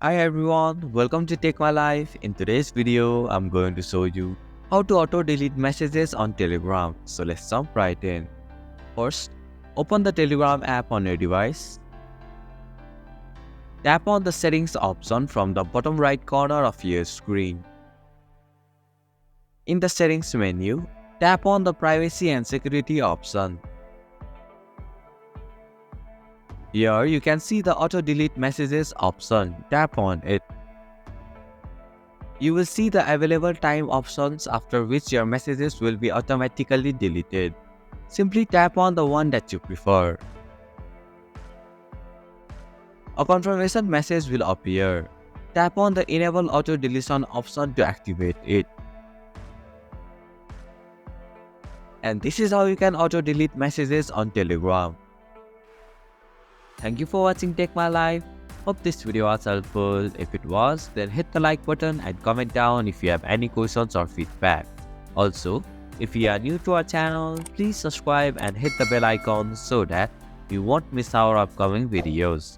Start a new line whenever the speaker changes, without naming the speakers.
Hi everyone, welcome to Take My Life. In today's video, I'm going to show you how to auto-delete messages on Telegram. So let's jump right in. First, open the Telegram app on your device. Tap on the settings option from the bottom right corner of your screen. In the settings menu, tap on the privacy and security option. Here you can see the auto-delete messages option. Tap on it. You will see the available time options after which your messages will be automatically deleted. Simply tap on the one that you prefer. A confirmation message will appear. Tap on the Enable Auto Deletion option to activate it. And this is how you can auto-delete messages on Telegram. Thank you for watching Take My Life. Hope this video was helpful. If it was, then hit the like button and comment down if you have any questions or feedback. Also, if you are new to our channel, please subscribe and hit the bell icon so that you won't miss our upcoming videos.